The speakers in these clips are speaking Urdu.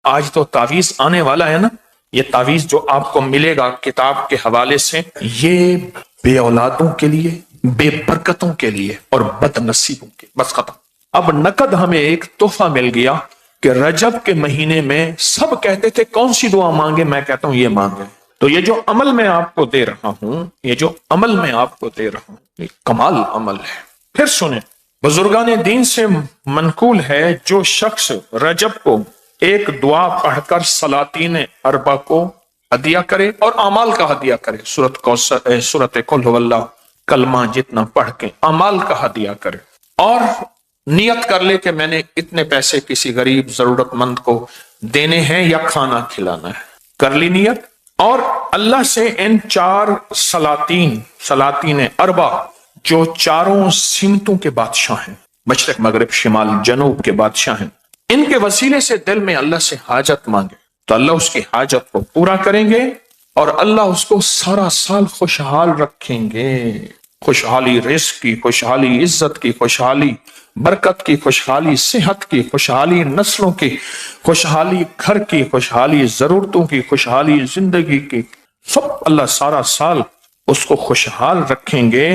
آج تو تعویذ آنے والا ہے نا، یہ تعویذ جو آپ کو ملے گا کتاب کے حوالے سے، یہ بے اولادوں کے لیے، بے برکتوں کے لیے اور بد نصیبوں کے، بس ختم۔ اب نقد ہمیں ایک تحفہ مل گیا کہ رجب کے مہینے میں سب کہتے تھے کون سی دعا مانگے، میں کہتا ہوں یہ مانگے۔ تو یہ جو عمل میں آپ کو دے رہا ہوں، یہ جو عمل میں آپ کو دے رہا ہوں، یہ کمال عمل ہے۔ پھر سنیں، بزرگان دین سے منقول ہے جو شخص رجب کو ایک دعا پڑھ کر سلاطین اربع کو ہدیہ کرے اور اعمال کا ہدیہ کرے، سورۃ قل ھو اللہ کلمہ جتنا پڑھ کے اعمال کا ہدیہ کرے، اور نیت کر لے کہ میں نے اتنے پیسے کسی غریب ضرورت مند کو دینے ہیں یا کھانا کھلانا ہے، کر لی نیت، اور اللہ سے ان چار سلاطین اربع جو چاروں سمتوں کے بادشاہ ہیں، مشرق مغرب شمال جنوب کے بادشاہ ہیں، ان کے وسیلے سے دل میں اللہ سے حاجت مانگے تو اللہ اس کی حاجت کو پورا کریں گے، اور اللہ اس کو سارا سال خوشحال رکھیں گے۔ خوشحالی رزق کی، خوشحالی عزت کی، خوشحالی برکت کی، خوشحالی صحت کی، خوشحالی نسلوں کی، خوشحالی گھر کی، خوشحالی ضرورتوں کی، خوشحالی زندگی کی، سب اللہ سارا سال اس کو خوشحال رکھیں گے۔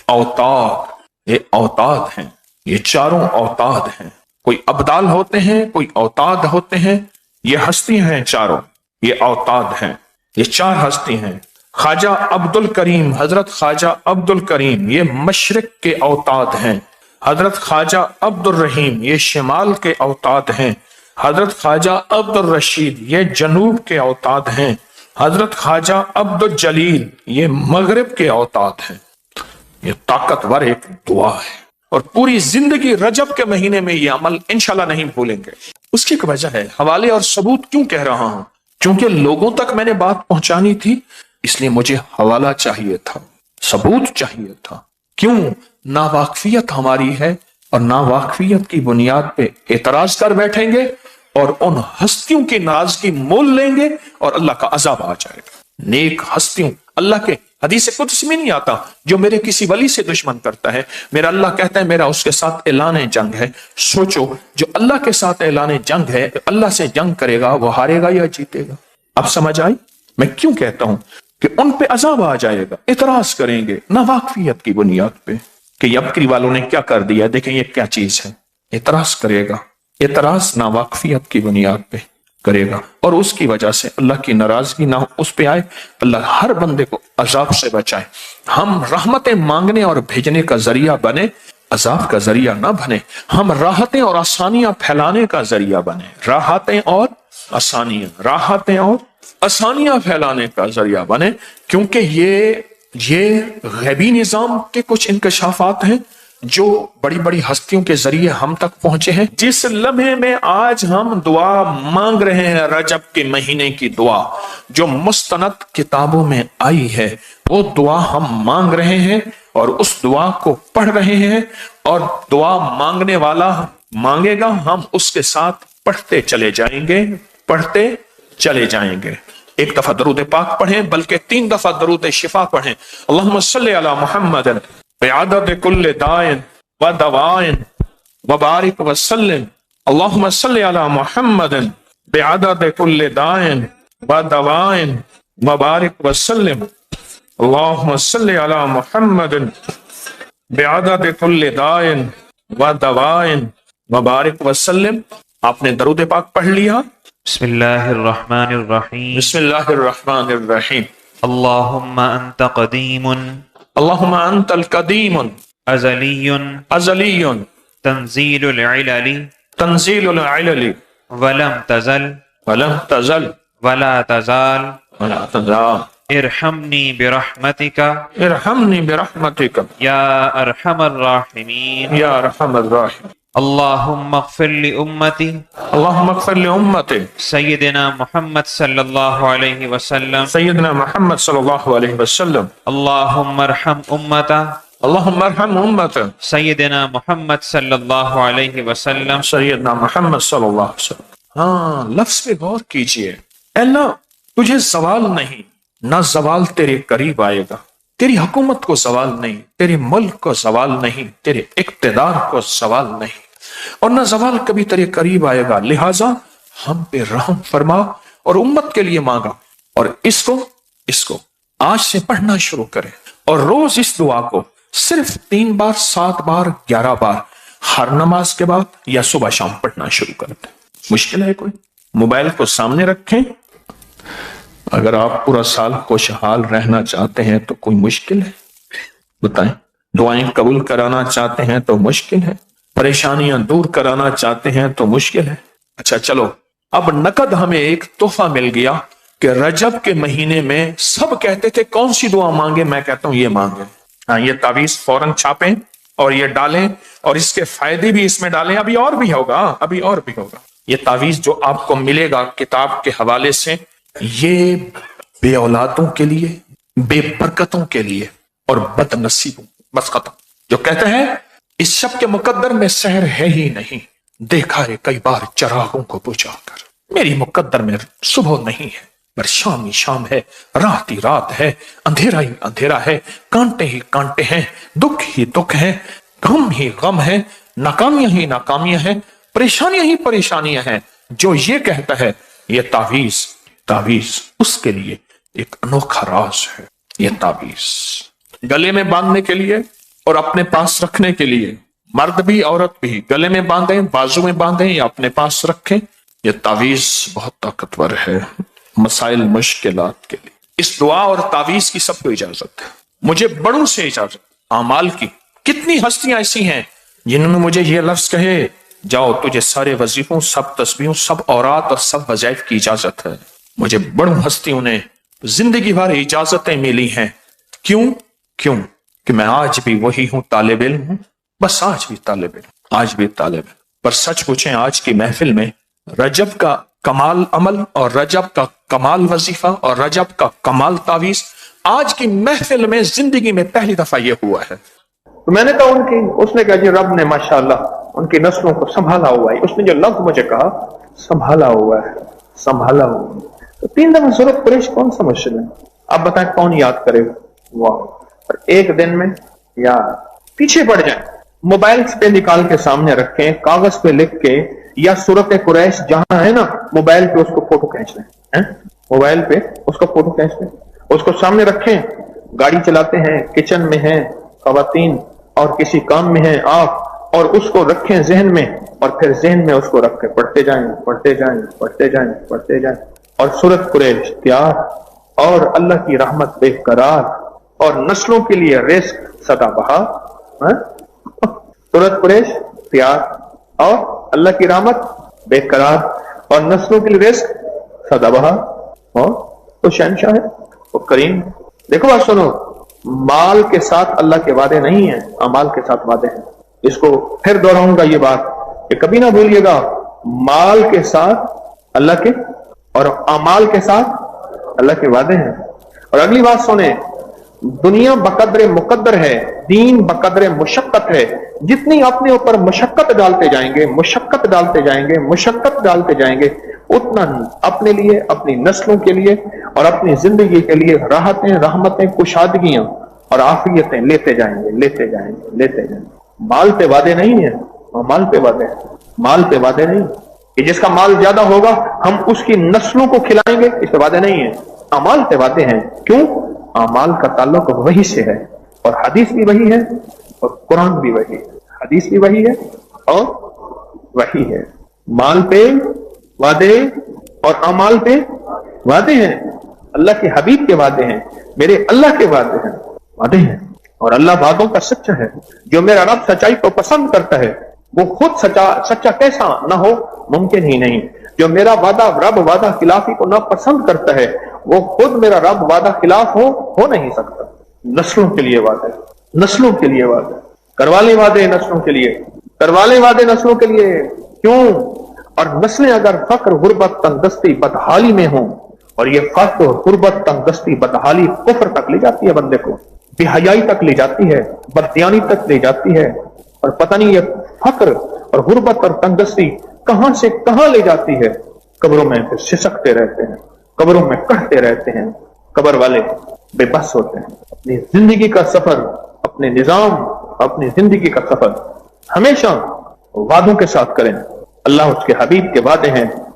اوتاد، یہ اوتاد ہیں، یہ چاروں اوتاد ہیں، کوئی ابدال ہوتے ہیں، کوئی اوتاد ہوتے ہیں، یہ ہستی ہیں چاروں، یہ اوتاد ہیں، یہ چار ہستی ہیں۔ خواجہ عبد الکریم، حضرت خواجہ عبد الکریم یہ مشرق کے اوتاد ہیں، حضرت خواجہ عبد الرحیم یہ شمال کے اوتاد ہیں، حضرت خواجہ عبد الرشید یہ جنوب کے اوتاد ہیں، حضرت خواجہ عبد الجلیل یہ مغرب کے اوتاد ہیں۔ یہ طاقتور ایک دعا ہے، اور پوری زندگی رجب کے مہینے میں یہ عمل انشاءاللہ نہیں بھولیں گے۔ اس کی ایک وجہ ہے، حوالے اور ثبوت کیوں کہہ رہا ہوں؟ چونکہ لوگوں تک میں نے بات پہنچانی تھی، اس لیے مجھے حوالہ چاہیے تھا، ثبوت چاہیے تھا۔ کیوں؟ ناواقفیت ہماری ہے، اور ناواقفیت کی بنیاد پہ اعتراض کر بیٹھیں گے اور ان ہستیوں کی ناراضگی مول لیں گے اور اللہ کا عذاب آ جائے گا۔ نیک ہستیوں، اللہ کے حدیث قدس میں نہیں آتا جو میرے کسی ولی سے دشمن کرتا ہے، میرا اللہ کہتا ہے میرا اس کے ساتھ اعلان جنگ ہے۔ سوچو، جو اللہ کے ساتھ اعلان جنگ ہے، اللہ سے جنگ کرے گا، وہ ہارے گا یا جیتے گا؟ اب سمجھ آئی میں کیوں کہتا ہوں کہ ان پہ عذاب آ جائے گا؟ اعتراض کریں گے ناواقفیت کی بنیاد پہ کہ یبکری والوں نے کیا کر دیا، دیکھیں یہ کیا چیز ہے۔ اعتراض کرے گا، اعتراض ناواقفیت کی بنیاد پہ کرے گا، اور اس کی وجہ سے اللہ کی ناراضگی نہ اس پہ آئے، اللہ ہر بندے کو عذاب سے بچائے۔ ہم رحمتیں مانگنے اور بھیجنے کا ذریعہ بنے، عذاب کا ذریعہ نہ بنے۔ ہم راحتیں اور آسانیاں پھیلانے کا ذریعہ بنے، راحتیں اور آسانیاں پھیلانے کا ذریعہ بنے، کیونکہ یہ غیبی نظام کے کچھ انکشافات ہیں جو بڑی بڑی ہستیوں کے ذریعے ہم تک پہنچے ہیں۔ جس لمحے میں آج ہم دعا مانگ رہے ہیں، رجب کے مہینے کی دعا جو مستند کتابوں میں آئی ہے، وہ دعا ہم مانگ رہے ہیں اور اس دعا کو پڑھ رہے ہیں، اور دعا مانگنے والا مانگے گا، ہم اس کے ساتھ پڑھتے چلے جائیں گے۔ ایک دفعہ درود پاک پڑھیں، بلکہ 3 دفعہ درود شفا پڑھیں۔ اللہم صلی علی محمد بعدد کل دائن و دوائن وبارک وسلم۔ اللہم صلی علی محمد بعدد کل دائن و دوائن وبارک وسلم۔ اللہم صلی علی محمد بعدد کل دائن و دوائن وبارک وسلم۔ آپ نے درود پاک پڑھ لیا؟ بسم اللہ الرحمن الرحیم۔ بسم اللہ الرحمن الرحیم۔ اللہم انت قدیم اللہم انت القدیم ازلی ازلی تنزیل العلل تنزیل العلل ولم تزل ولم تزل ولا تزال ولا تزال ارحمنی برحمتک یا ارحم الراحمین۔ یا ارحم الراحمین۔ اللہم اغفر لامتی اللہم اغفر لامتی سیدنا محمد صلی اللہ علیہ وسلم۔ سیدنا محمد صلی اللہ علیہ وسلم۔ اللہم ارحم امتا اللہم ارحم امت سیدنا محمد صلی اللہ علیہ وسلم۔ سیدنا محمد صلی اللہ علیہ وسلم۔ ہاں، لفظ پہ غور کیجئے۔ اے اللہ، تجھے زوال نہیں، نہ زوال تیرے قریب آئے گا، تیری حکومت کو زوال نہیں، تیرے ملک کو زوال نہیں، تیرے اقتدار کو زوال نہیں، اور نہ زوال کبھی تیرے قریب آئے گا، لہٰذا ہم پہ رحم فرما اور امت کے لیے مانگا، اور اس کو آج سے پڑھنا شروع کریں، اور روز اس دعا کو صرف 3 بار 7 بار 11 بار ہر نماز کے بعد یا صبح شام پڑھنا شروع کر دیں۔ مشکل ہے کوئی؟ موبائل کو سامنے رکھیں۔ اگر آپ پورا سال خوشحال رہنا چاہتے ہیں تو کوئی مشکل ہے؟ بتائیں۔ دعائیں قبول کرانا چاہتے ہیں تو مشکل ہے، پریشانیاں دور کرانا چاہتے ہیں تو مشکل ہے۔ اچھا چلو، اب نقد ہمیں ایک تحفہ مل گیا کہ رجب کے مہینے میں سب کہتے تھے کون سی دعا مانگے، میں کہتا ہوں یہ مانگیں۔ ہاں، یہ تعویذ فوراً چھاپیں اور یہ ڈالیں، اور اس کے فائدے بھی اس میں ڈالیں۔ ابھی اور بھی ہوگا یہ تعویذ جو آپ کو ملے گا کتاب کے حوالے سے، یہ بے اولادوں کے لیے، بے برکتوں کے لیے اور بد نصیبوں، بس ختم۔ جو کہتے ہیں اس شب کے مقدر میں سحر ہے ہی نہیں، دیکھا ہے کئی بار چراغوں کو بجھا کر، میری مقدر میں صبح نہیں ہے پر شام ہی شام ہے، رات ہی رات ہے، اندھیرا ہی اندھیرا ہے، کانٹے ہی کانٹے ہیں، دکھ ہی دکھ ہے، غم ہی غم ہے، ناکامیاں ہی ناکامیاں ہیں، پریشانیاں ہی پریشانیاں ہیں۔ جو یہ کہتا ہے یہ تعویذ اس کے لیے ایک انوکھا راز ہے۔ یہ تعویذ گلے میں باندھنے کے لیے اور اپنے پاس رکھنے کے لیے، مرد بھی عورت بھی گلے میں باندھیں، بازو میں باندھیں یا اپنے پاس رکھیں۔ یہ تعویذ بہت طاقتور ہے مسائل مشکلات کے لیے۔ اس دعا اور تعویذ کی سب کو اجازت ہے، مجھے بڑوں سے اجازت، اعمال کی۔ کتنی ہستیاں ایسی ہیں جنہوں نے مجھے یہ لفظ کہے، جاؤ تجھے سارے وظیفوں، سب تسبیحوں، سب اورات اور سب وظائف کی اجازت ہے۔ مجھے بڑوں ہستیوں نے زندگی بھر اجازتیں ملی ہیں۔ کیوں کہ میں آج بھی وہی ہوں، طالب علم ہوں، بس آج بھی طالب علم۔ پر سچ پوچھیں، آج کی محفل میں رجب کا کمال عمل اور رجب کا کمال وظیفہ اور رجب کا کمال تعویذ آج کی محفل میں زندگی میں پہلی دفعہ یہ ہوا ہے۔ تو میں نے کہا اس نے کہا جی رب نے ماشاءاللہ ان کی نسلوں کو سنبھالا ہوا ہے۔ اس نے جو لفظ مجھے کہا سنبھالا ہوا ہے۔ تو 3 دفعہ سورۃ قریش کون سا مشکل ہے؟ اب بتائیں کون یاد کرے گا؟ واہ! اور ایک دن میں یا پیچھے پڑ جائیں، موبائل پہ نکال کے سامنے رکھیں، کاغذ پہ لکھ کے، یا سورۃ قریش جہاں ہے نا موبائل پہ اس کو فوٹو کھینچ لیں، موبائل پہ اس کو فوٹو کھینچ لیں، اس کو سامنے رکھیں، گاڑی چلاتے ہیں، کچن میں ہیں خواتین اور کسی کام میں ہیں آپ، اور اس کو رکھیں ذہن میں، اور پھر ذہن میں اس کو رکھ کے پڑھتے جائیں اور سورۃ قریش تیار، اور اللہ کی رحمت بے قرار، اور نسلوں کے لیے رزق سدا بہار۔ سورۃ قریش تیار اور اللہ کی رحمت بے قرار اور نسلوں کے لیے رزق سدا بہار، اور تو شہنشاہ ہے، وہ کریم۔ دیکھو بات سنو، مال کے ساتھ اللہ کے وعدے نہیں ہیں، اعمال کے ساتھ وعدے ہیں۔ اس کو پھر دہراؤں گا یہ بات کہ کبھی نہ بھولیے گا، مال کے ساتھ اللہ کے اور اعمال کے ساتھ اللہ کے وعدے ہیں۔ اور اگلی بات سنیں، دنیا بقدر مقدر ہے، دین بقدر مشقت ہے۔ جتنی اپنے اوپر مشقت ڈالتے جائیں گے اتنا اپنے لیے، اپنی نسلوں کے لیے اور اپنی زندگی کے لیے راحتیں، رحمتیں، کشادگیاں اور عافیتیں لیتے جائیں گے۔ مال پہ وعدے نہیں ہیں، مال پہ وعدے نہیں کہ جس کا مال زیادہ ہوگا ہم اس کی نسلوں کو کھلائیں گے، اس پہ وعدے نہیں ہیں، اعمال پہ وعدے ہیں۔ کیوں؟ اعمال کا تعلق وحی سے ہے، اور حدیث بھی وحی ہے اور قرآن بھی وحی ہے، حدیث بھی وحی ہے اور وحی ہے۔ مال پہ وعدے اور اعمال پہ وعدے ہیں، اللہ کے حبیب کے وعدے ہیں، میرے اللہ کے وعدے ہیں، اور اللہ وعدوں کا سچا ہے۔ جو میرا رب سچائی کو پسند کرتا ہے وہ خود سچا کیسا نہ ہو ممکن ہی نہیں۔ جو میرا رب وعدہ خلافی کو نہ پسند کرتا ہے وہ خود میرا رب وعدہ خلاف ہو نہیں سکتا۔ نسلوں کے لیے وعدہ، کروالے وعدے نسلوں کے لیے، کیوں؟ اور نسلیں اگر فقر، غربت، تنگدستی، بدحالی میں ہوں، اور یہ فقر، غربت، تنگدستی، بدحالی کفر تک لے جاتی ہے بندے کو، بے حیائی تک لے جاتی ہے، بددیانی تک لے جاتی ہے، اور پتہ نہیں یہ فقر اور غربت اور تنگدستی کہاں سے کہاں لے جاتی ہے۔ قبروں میں پھر سسکتے رہتے ہیں، قبروں میں کہتے رہتے ہیں، قبر والے بے بس ہوتے ہیں۔ اپنی زندگی کا سفر، اپنے نظام، اپنی زندگی کا سفر ہمیشہ وعدوں کے ساتھ کریں۔ اللہ اس کے حبیب کے وعدے ہیں،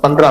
15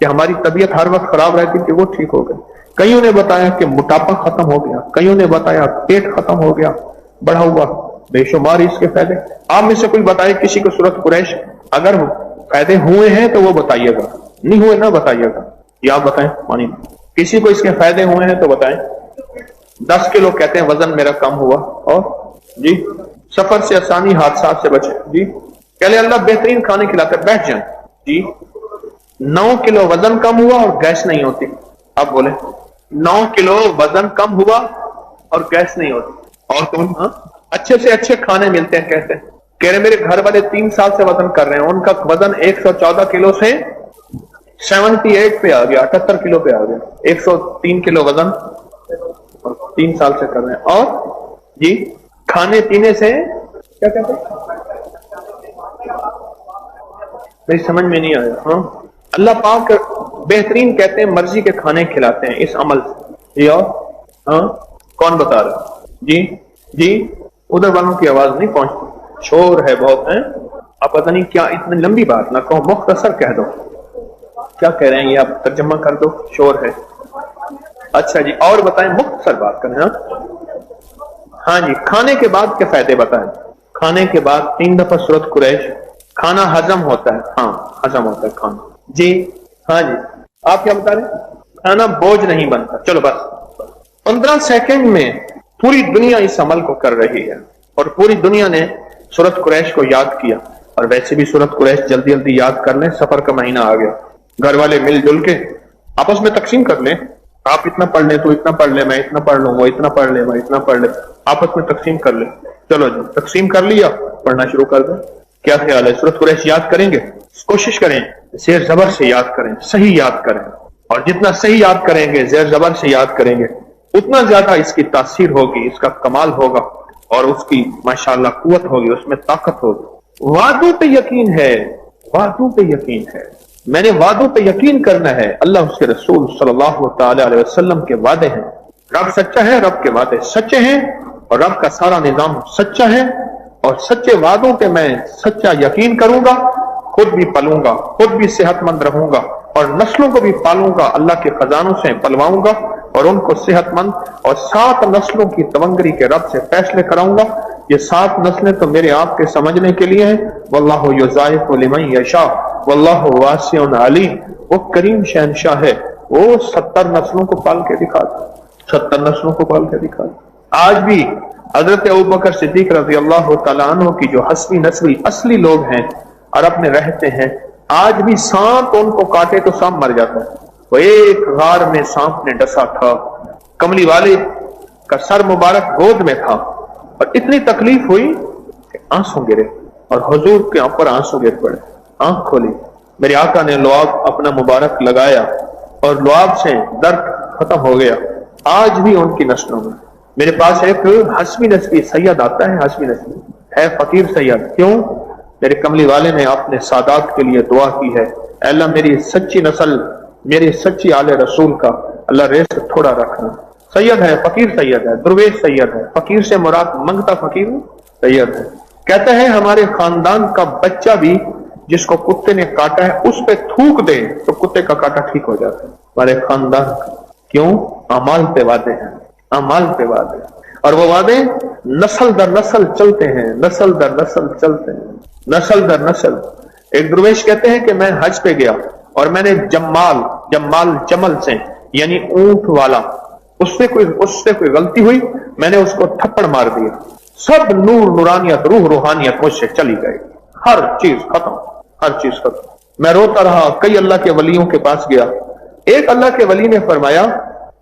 کہ ہماری طبیعت ہر وقت خراب رہتی کہ وہ ٹھیک ہو گئی. کئیوں نے بتایا کہ موٹاپا ختم ہو گیا, کئیوں نے بتایا پیٹ ختم ہو گیا, بڑھا ہوا, بے شمار اس کے فائدے. آپ میں سے کوئی بتائے کسی کو سورت قریش اگر فائدے ہوئے ہیں تو وہ بتائیے گا, نہیں ہوئے نہ بتائیے گا. یا آپ بتائیں پانی کسی کو اس کے فائدے ہوئے ہیں تو بتائیں. 10 کلو کہتے ہیں وزن میرا کم ہوا, اور جی سفر سے آسانی, حادثات سے بچے, جی پہلے اللہ بہترین کھانے کھلاتے, بیٹھ جائیں. جی 9 کلو وزن کم ہوا اور گیس نہیں ہوتی. آپ بولیں 9 کلو وزن کم ہوا اور گیس نہیں ہوتی. اور کون؟ ہاں اچھے سے اچھے کھانے ملتے ہیں. کہتے ہیں کہہ رہے میرے گھر والے 3 سال سے وزن کر رہے ہیں, ان کا وزن 114 کلو سے 78 پہ آ گیا, 78 کلو پہ آ گیا. 103 کلو وزن 3 سال سے کر رہے ہیں. اور جی کھانے پینے سے کیا کہتے ہیں, میری سمجھ میں نہیں آیا. ہاں اللہ پاک بہترین کہتے ہیں مرضی کے کھانے کھلاتے ہیں اس عمل سے. جی اور ہاں کون بتا رہا؟ جی جی ادھر والوں کی آواز نہیں پہنچتی, شور ہے بہت ہے. آپ پتہ نہیں کیا اتنی لمبی بات نہ کہو, مختصر کہہ دو. کیا کہہ رہے ہیں یہ آپ ترجمہ کر دو, شور ہے. اچھا جی اور بتائیں, مختصر بات کریں. ہاں جی کھانے کے بعد کے فائدے بتائیں. کھانے کے بعد 3 دفعہ سورت قریش. کھانا ہضم ہوتا ہے, ہاں ہضم ہوتا ہے کھانا. جی ہاں جی آپ کیا بتا رہے ہیں؟ کھانا بوجھ نہیں بنتا. چلو بس 15 سیکنڈ میں پوری دنیا اس عمل کو کر رہی ہے, اور پوری دنیا نے سورت قریش کو یاد کیا. اور ویسے بھی سورت قریش جلدی جلدی یاد کر لیں, سفر کا مہینہ آ گیا. گھر والے مل جل کے آپس میں تقسیم کر لیں. آپ اتنا پڑھ لیں, تو اتنا پڑھ لیں, میں اتنا پڑھ لوں, وہ اتنا پڑھ لیں, میں اتنا پڑھ لیں, آپس میں تقسیم کر لیں. چلو جی تقسیم کر لیا, پڑھنا شروع کر دیں. کیا خیال ہے سورت قریش یاد کریں گے؟ کوشش کریں زیر زبر سے یاد کریں, صحیح یاد کریں. اور جتنا صحیح یاد کریں گے, زیر زبر سے یاد کریں گے, اتنا زیادہ اس کی تاثیر ہوگی, اس کا کمال ہوگا, اور اس کی ماشاءاللہ قوت ہوگی, اس میں طاقت ہوگی. وعدوں پہ یقین ہے, وعدوں پہ یقین ہے. میں نے وعدوں پہ یقین کرنا ہے. اللہ اس کے رسول صلی اللہ تعالی علیہ وسلم کے وعدے ہیں. رب سچا ہے, رب کے وعدے سچے ہیں, اور رب کا سارا نظام سچا ہے. اور سچے وعدوں پہ میں سچا یقین کروں گا, خود بھی پلوں گا, خود بھی صحت مند رہوں گا, اور نسلوں کو بھی پالوں گا, اللہ کے خزانوں سے پلواؤں گا, اور ان کو صحت مند اور 7 نسلوں کی تونگری کے رب سے فیصلے کراؤں گا. یہ 7 نسلیں تو میرے آپ کے سمجھنے کے لیے ہیں. واللہ یضاعف لمن یشاء واللہ واسع علیم. وہ کریم شہنشاہ ہے, وہ 70 نسلوں کو پال کے دکھاتا, 70 نسلوں کو پال کے دکھاتا. آج بھی حضرت ابوبکر صدیق رضی اللہ تعالیٰ عنہ کی جو حسبی نسبی اصلی لوگ ہیں عرب میں رہتے ہیں, آج بھی سانپ ان کو کاٹے تو سانپ مر جاتا ہے. وہ ایک غار میں سانپ نے ڈسا تھا, کملی والے کا سر مبارک گود میں تھا, اور اتنی تکلیف ہوئی کہ آنسو گرے, اور حضور کے اوپر آنسو گر پڑے. آنکھ کھولی, میرے آقا نے لعاب اپنا مبارک لگایا, اور لعاب سے درد ختم ہو گیا. آج بھی ان کی نسلوں میں میرے پاس ایک حسبی نسبی سید آتا ہے, حسبی نسبی ہے فقیر سید. کیوں؟ میرے کملی والے نے اپنے سادات کے لیے دعا کی ہے, اے اللہ میری سچی نسل, میری سچی آل رسول کا اللہ رزق تھوڑا رکھنا. سید ہے, فقیر سید ہے, درویش سید ہے. فقیر سے مراد منگتا فقیر سید ہے. کہتا ہے ہمارے خاندان کا بچہ بھی جس کو کتے نے کاٹا ہے اس پہ تھوک دے تو کتے کا کاٹا ٹھیک ہو جاتا ہے. ہمارے خاندان کا, کیوں؟ اعمال پہ وعدے ہیں, اعمال پہ وعدے, اور وہ وعدے نسل در نسل چلتے ہیں, نسل در نسل چلتے ہیں, نسل در نسل. ایک درویش کہتے ہیں کہ میں حج پہ گیا, اور میں نے جمال جمل سے یعنی اونٹ والا, اس سے کوئی غلطی ہوئی, میں نے اس کو تھپڑ مار دیا, سب نور نورانیت روح روحانیت مجھ سے چلی گئی, ہر چیز ختم, ہر چیز ختم. میں روتا رہا, کئی اللہ کے ولیوں کے پاس گیا. ایک اللہ کے ولی نے فرمایا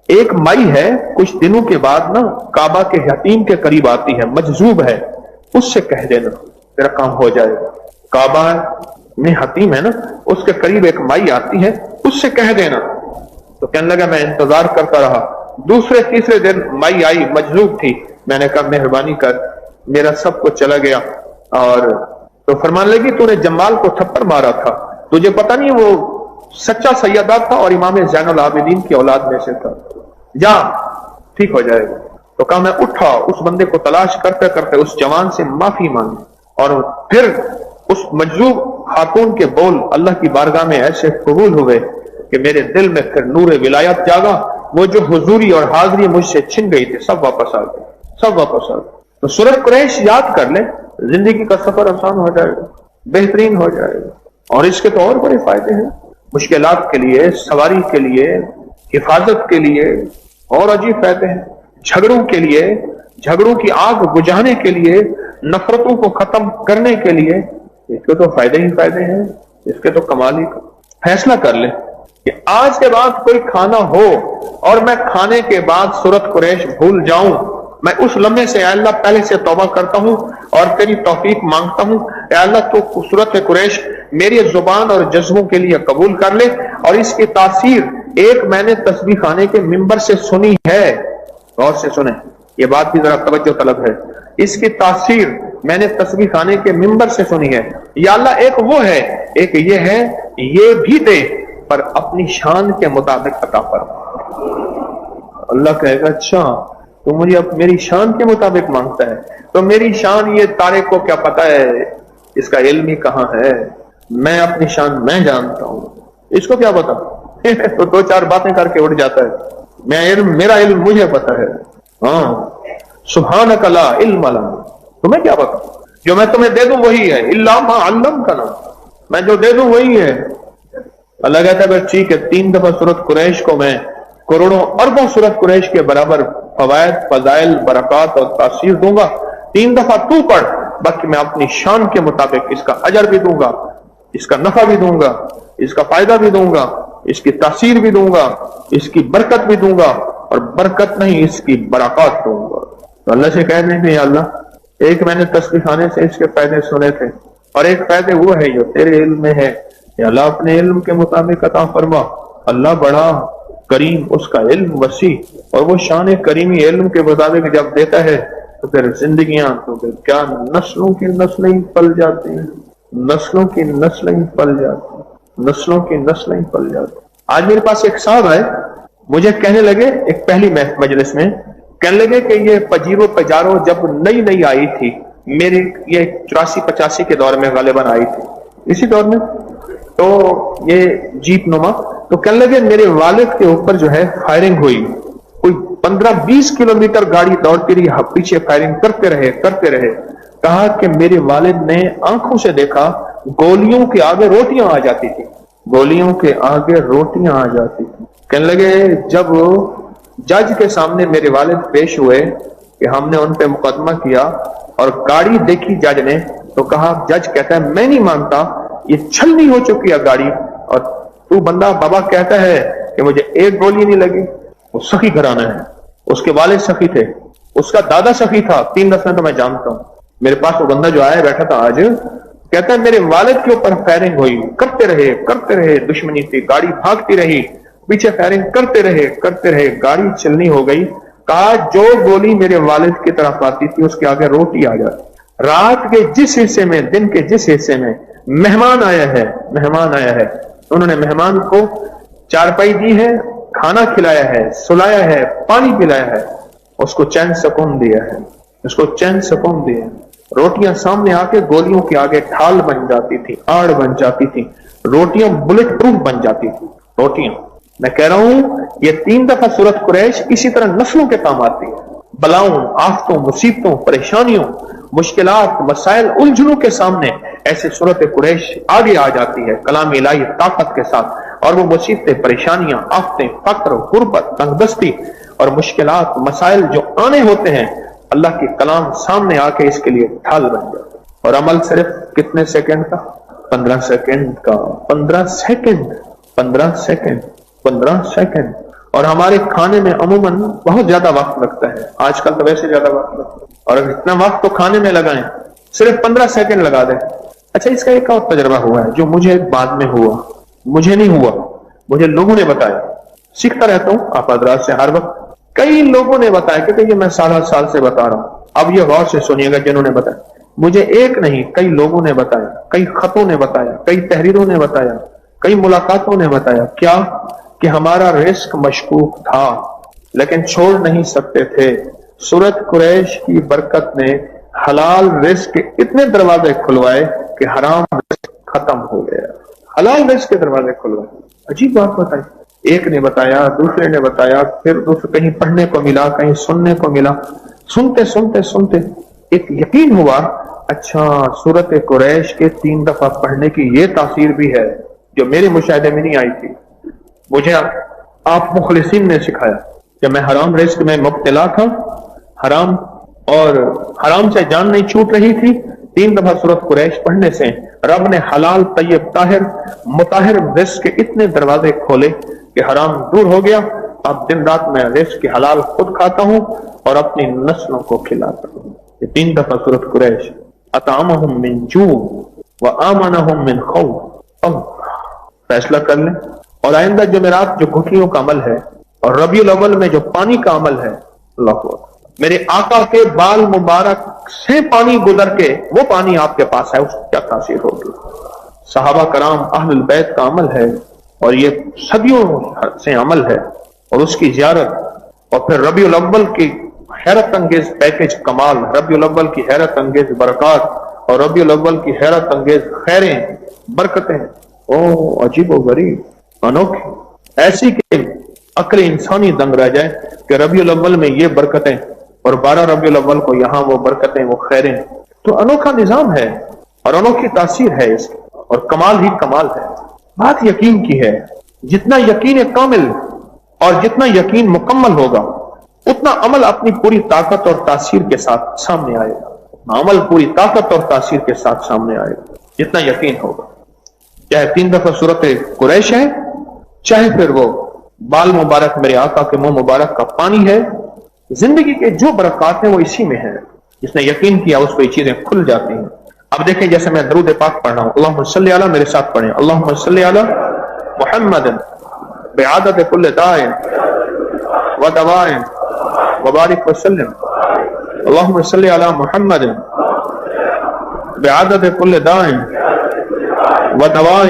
ایک مائی ہے کچھ دنوں کے بعد نا کعبہ کے حتیم کے قریب آتی ہے, مجذوب ہے, اس سے کہہ دینا تیرا کام ہو جائے گا. کعبہ میں حتیم ہے نا, اس کے قریب ایک مائی آتی ہے, اس سے کہہ دینا. تو کہنے لگا میں انتظار کرتا رہا. دوسرے تیسرے دن مائی آئی, مجذوب تھی. میں نے کہا مہربانی کر, میرا سب کچھ چلا گیا. اور تو فرمانے لگی تو نے جمال کو تھپڑ مارا تھا, تجھے پتہ نہیں وہ سچا سیدہ تھا اور امام زین العابدین کی اولاد میں سے تھا, جا ٹھیک ہو جائے گا. تو کہا میں اٹھا, اس بندے کو تلاش کرتے کرتے اس جوان سے معافی مانگی, اور پھر اس مجذوب خاتون کے بول اللہ کی بارگاہ میں ایسے قبول ہوئے کہ میرے دل میں پھر نور ولایت جاگا، وہ جو حضوری اور حاضری مجھ سے چھن گئی تھی سب واپس آ گئی، سب واپس آ گئی۔ تو سورۃ قریش یاد کر لیں، زندگی کا سفر آسان ہو جائے گا، بہترین ہو جائے گا۔ اور اس کے تو اور بڑے فائدے ہیں، مشکلات کے لیے، سواری کے لیے، حفاظت کے لیے اور عجیب فائدے ہیں، جھگڑوں کے لیے، جھگڑوں کی آگ بجھانے کے لیے، نفرتوں کو ختم کرنے کے لیے، اس کے تو فائدے ہی فائدے ہیں، اس کے تو کمال ہی۔ فیصلہ کر لیں کہ آج کے بعد کوئی کھانا ہو اور میں کھانے کے بعد سورۃ قریش بھول جاؤں، میں اس لمحے سے اے اللہ پہلے سے توبہ کرتا ہوں اور تیری توفیق مانگتا ہوں، اے اللہ تو سورۃ قریش میری زبان اور جذبوں کے لیے قبول کر لے۔ اور اس کی تاثیر ایک میں نے تسبیح خانے کے ممبر سے سنی ہے، غور سے سنیں، یہ بات بھی ذرا توجہ طلب ہے، اس کی تاثیر میں نے تسبیح خانے کے ممبر سے سنی ہے۔ یا اللہ ایک وہ ہے، ایک یہ ہے، یہ بھی دے پر اپنی شان کے مطابق عطا فرما۔ اللہ کہے گا اچھا تو مجھے اب میری شان کے مطابق مانگتا ہے، تو میری شان یہ تارے کو کیا پتا ہے، اس کا علم ہی کہاں ہے، میں اپنی شان میں جانتا ہوں، اس کو کیا پتا تو دو چار باتیں کر کے اٹھ جاتا ہے، میرا علم مجھے پتا ہے، ہاں سبحانک لا علم لنا، تمہیں کیا پتا، جو میں تمہیں دے دوں وہی ہے، الا ما علمتنا، میں جو دے دوں وہی ہے۔ اللہ کہتا ہے بس ٹھیک ہے، 3 دفعہ سورۃ قریش کو میں کروڑوں اربوں سورۃ قریش کے برابر فوائد، فضائل، برکات اور تاثیر دوں گا، 3 دفعہ تو پڑھ، باقی میں اپنی شان کے مطابق اس کا اجر بھی دوں گا، اس کا نفع بھی دوں گا، اس کا فائدہ بھی دوں گا، اس کی تاثیر بھی دوں گا، اس کی برکت بھی دوں گا، اور برکت نہیں اس کی برکات دوں گا۔ تو اللہ سے کہہ دیں کہ یا اللہ ایک میں نے تسبیح خانے سے اس کے فائدے سنے تھے، اور ایک فائدے وہ ہے جو تیرے علم میں ہے، یا اللہ اپنے علم کے مطابق عطا فرما۔ اللہ بڑا کریم، اس کا علم وسیع، اور وہ شان کریمی علم کے مطابق جب دیتا ہے تو پھر زندگیاں تو پھر کیا نسلوں کی نسلیں پل جاتی ہیں، نسلوں کی نسلیں پل جاتی ہیں، نسلوں کی نسلیں پل جاتی ہیں۔ آج میرے پاس ایک صاحب آئے، مجھے کہنے لگے ایک پہلی مجلس میں کہنے لگے کہ یہ پجیرو پجارو جب نئی نئی آئی تھی، میرے یہ 84-85 کے دور میں غالباً آئی تھی، اسی دور میں، تو یہ جیپ نما، تو کہنے لگے میرے والد کے اوپر جو ہے فائرنگ ہوئی، کوئی 15-20 کلومیٹر گاڑی دوڑتی رہی، پیچھے فائرنگ کرتے رہے۔ کہا کہ میرے والد نے آنکھوں سے دیکھا گولیوں کے آگے روٹیاں آ جاتی تھی، گولیوں کے آگے روٹیاں آ جاتی تھی۔ کہنے لگے جب جج کے سامنے میرے والد پیش ہوئے کہ ہم نے ان پہ مقدمہ کیا اور گاڑی دیکھی جج نے، تو کہا، جج کہتا ہے میں نہیں مانتا، یہ چھلنی ہو چکی ہے گاڑی، اور تو بندہ بابا کہتا ہے کہ مجھے ایک گولی نہیں لگی۔ وہ سخی گھرانہ ہے، اس کے والد سخی تھے، اس کا دادا سخی تھا، 3 نسلیں تو میں جانتا ہوں۔ میرے پاس وہ بندہ جو آیا بیٹھا تھا آج، کہتا ہے میرے والد کے اوپر فائرنگ ہوئی، کرتے رہے، دشمنی تھی، گاڑی بھاگتی رہی، پیچھے فائرنگ کرتے رہے، گاڑی چلنی ہو گئی۔ کہا جو گولی میرے والد کی طرف آتی تھی اس کے آگے روٹی آ جاتی۔ رات کے جس حصے میں، دن کے جس حصے میں مہمان آیا ہے، انہوں نے مہمان کو چارپائی دی ہے، کھانا کھلایا ہے، سلایا ہے، پانی پلایا ہے، اس کو چین سکون دیا ہے، روٹیاں سامنے آ کے گولیوں کے آگے ڈھال بن جاتی تھی، آڑ بن جاتی تھی، روٹیاں بلٹ پروف بن جاتی تھی روٹیاں۔ میں کہہ رہا ہوں یہ 3 دفعہ سورۃ قریش اسی طرح نسلوں کے کام آتی ہے، بلاؤں، آفتوں، مصیبتوں، پریشانیوں، مشکلات، مسائل، الجھنوں کے سامنے ایسے سورۃ قریش آگے آ جاتی ہے کلام الہی طاقت کے ساتھ، اور وہ مصیبتیں، پریشانیاں، آفتیں، فقر، غربت، تنگ دستی اور مشکلات، مسائل جو آنے ہوتے ہیں، اللہ کی کلام سامنے آ کے اس کے لیے ڈھال بن جاتا ہے۔ اور عمل صرف کتنے سیکنڈ کا؟ 15 سیکنڈ کا، 15 سیکنڈ۔ اور ہمارے کھانے میں عموماً بہت زیادہ وقت لگتا ہے، آج کل تو ویسے زیادہ وقت لگتا ہے، اور اگر اتنا وقت تو کھانے میں لگائیں، صرف 15 سیکنڈ لگا دیں۔ اچھا اس کا ایک اور تجربہ ہوا ہے جو مجھے بعد میں ہوا، مجھے نہیں ہوا، مجھے لوگوں نے بتایا، سیکھتا رہتا ہوں آپ حضرات سے ہر وقت، کئی لوگوں نے بتایا، کیونکہ یہ میں سال سے بتا رہا ہوں، اب یہ غور سے سنیے گا جنہوں نے بتایا، مجھے ایک نہیں کئی لوگوں نے بتایا، کئی خطوں نے بتایا، کئی تحریروں نے بتایا، کئی ملاقاتوں نے بتایا، کیا کہ ہمارا رزق مشکوک تھا لیکن چھوڑ نہیں سکتے تھے۔ سورۃ قریش کی برکت نے حلال رزق کے اتنے دروازے کھلوائے کہ حرام رزق ختم ہو گیا، حلال رزق کے دروازے کھل گئے. عجیب بات بتائی. ایک نے بتایا, دوسرے نے بتایا, پھر دوسرے کہیں پڑھنے کو ملا, کہیں سننے کو ملا. سنتے سنتے سنتے ایک یقین ہوا, اچھا سورت قریش کے 3 دفعہ پڑھنے کی یہ تاثیر بھی ہے جو میرے مشاہدے میں نہیں آئی تھی. مجھے آپ مخلصین نے سکھایا. جب میں حرام رزق میں مبتلا تھا, حرام اور حرام سے جان نہیں چھوٹ رہی تھی, 3 دفعہ سورت قریش پڑھنے سے رب نے حلال طیب طاہر مطہر رزق کے اتنے دروازے کھولے کہ حرام دور ہو گیا. اب دن رات میں رزق کی حلال خود کھاتا ہوں اور اپنی نسلوں کو کھلاتا ہوں. یہ 3 دفعہ سورت قریش. اطعمہم من جوع وآمنہم من خوف. فیصلہ کر لیں. اور آئندہ جمعرات جو گھٹنیوں کا عمل ہے اور ربیع الاول میں جو پانی کا عمل ہے, اللہ اکبر, میرے آقا کے بال مبارک سے پانی گزر کے وہ پانی آپ کے پاس ہے, اس کی کیا تاثیر ہوگی. صحابہ کرام اہل البیت کا عمل ہے اور یہ صدیوں سے عمل ہے, اور اس کی زیارت, اور پھر ربیع الاول کی حیرت انگیز پیکج کمال, ربیع الاول کی حیرت انگیز برکات, اور ربیع الاول کی حیرت انگیز خیریں برکتیں. او عجیب و غریب, انوکھی, ایسی کہ عقل انسانی دنگ رہ جائے کہ ربیع الاول میں یہ برکتیں اور 12 ربیع الاول کو یہاں وہ برکتیں وہ خیریں. تو انوکھا نظام ہے اور انوکھی تاثیر ہے اس کی, اور کمال ہی کمال ہے. بات یقین کی ہے. جتنا یقین کامل اور جتنا یقین مکمل ہوگا اتنا عمل اپنی پوری طاقت اور تاثیر کے ساتھ سامنے آئے گا. عمل پوری طاقت اور تاثیر کے ساتھ سامنے آئے گا جتنا یقین ہوگا. چاہے 3 دفعہ سورت قریش ہے, چاہے پھر وہ بال مبارک میرے آقا کے منہ مبارک کا پانی ہے. زندگی کے جو برکات ہیں وہ اسی میں ہیں. جس نے یقین کیا اس کو یہ چیزیں کھل جاتی ہیں. اب دیکھیں جیسے میں درود پاک پڑھ رہا ہوں, اللہم صلی علی, میرے ساتھ پڑھیں, اللہم صلی علی محمد بعدد کل داء و دواء وبارک وسلم. اللہم صلی علی محمد بعدد کل داء و دواء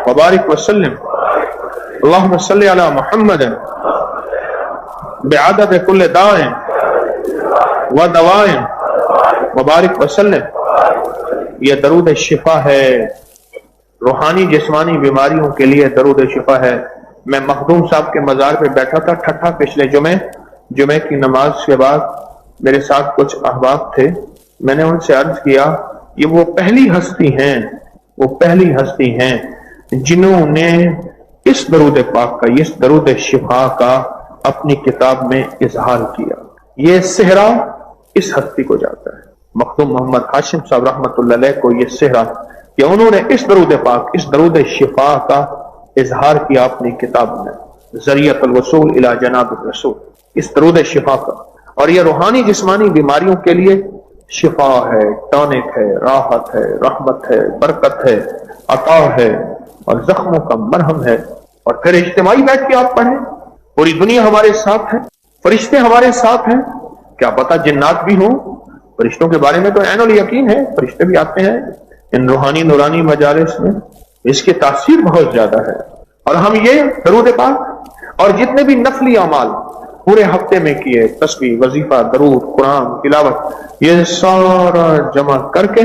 وبارک وسلم. اللہم صلی علی محمد بعدد کل داء و دواء وبارک وسلم. یہ درود شفا ہے, روحانی جسمانی بیماریوں کے لیے درود شفا ہے. میں مخدوم صاحب کے مزار پہ بیٹھا تھا ٹھٹھا پچھلے جمعے کی نماز کے بعد. میرے ساتھ کچھ احباب تھے. میں نے ان سے عرض کیا یہ وہ پہلی ہستی ہیں جنہوں نے اس درود پاک کا, اس درود شفا کا اپنی کتاب میں اظہار کیا. یہ صحرا اس ہستی کو جاتا ہے. مخدوم محمد ہاشم صاحب رحمۃ اللہ علیہ کو یہ صحرا کہ انہوں نے اس درود پاک, اس درود شفا کا اظہار کیا اپنی کتاب میں, ذریعۃ الوصول الی جناب الرسول, اس درود شفا کا. اور یہ روحانی جسمانی بیماریوں کے لیے شفا ہے, ٹانک ہے, راحت ہے, رحمت ہے, برکت ہے, عطا ہے, اور زخموں کا مرہم ہے. اور پھر اجتماعی بیٹھ کے آپ پڑھیں. پوری دنیا ہمارے ساتھ ہے, فرشتے ہمارے ساتھ ہیں, کیا پتا جنات بھی ہوں. فرشتوں کے بارے میں تو عین الیقین ہے, فرشتے بھی آتے ہیں ان روحانی نورانی مجالس میں. اس کی تاثیر بہت زیادہ ہے. اور ہم یہ درود پاک اور جتنے بھی نفلی اعمال پورے ہفتے میں کیے, تسبیح, وظیفہ, درود, قرآن تلاوت, یہ سارا جمع کر کے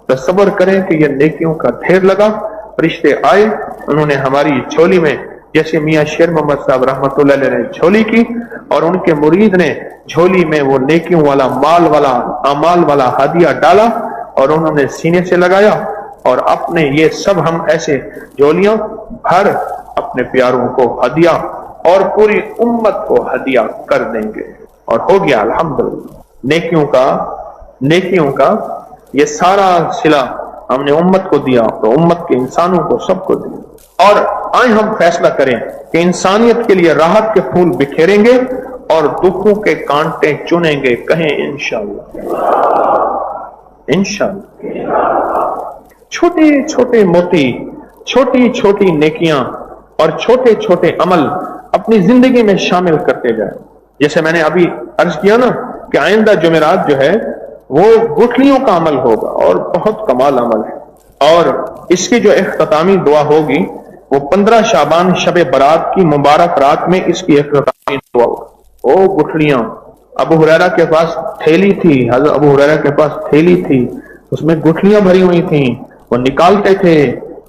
تصور کریں کہ یہ نیکیوں کا ڈھیر لگا. فرشتے آئے, انہوں نے ہماری جھولی میں جیسے میاں شیر محمد صاحب رحمۃ اللہ علیہ نے جھولی کی, اور ان کے مرید نے جھولی میں وہ نیکیوں والا مال والا اعمال والا ہدیہ ڈالا, اور انہوں نے سینے سے لگایا, اور اپنے یہ سب ہم ایسے جھولیاں بھر اپنے پیاروں کو ہدیہ اور پوری امت کو ہدیہ کر دیں گے. اور ہو گیا الحمدللہ. نیکیوں کا یہ سارا صلہ ہم نے امت کو دیا, تو امت کے انسانوں کو سب کو دیا. اور آئیں ہم فیصلہ کریں کہ انسانیت کے لیے راحت کے پھول بکھیریں گے اور دکھوں کے کانٹے چنیں گے. کہیں انشاءاللہ, انشاءاللہ. چھوٹے چھوٹے موتی, چھوٹی چھوٹی نیکیاں اور چھوٹے چھوٹے عمل اپنی زندگی میں شامل کرتے جائیں. جیسے میں نے ابھی عرض کیا نا کہ آئندہ جمعرات جو ہے وہ گٹھلیوں کا عمل ہوگا اور بہت کمال عمل ہے. اور اس کی جو اختتامی دعا ہوگی وہ 15 شعبان شب برات کی مبارک رات میں اس کی اختتامی دعا ہوگا. او گٹھلیاں, ابو ہریرہ کے پاس تھیلی تھی, حضرت ابو ہریرہ کے پاس تھیلی تھی, اس میں گٹھلیاں بھری ہوئی تھیں, وہ نکالتے تھے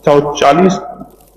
140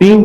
3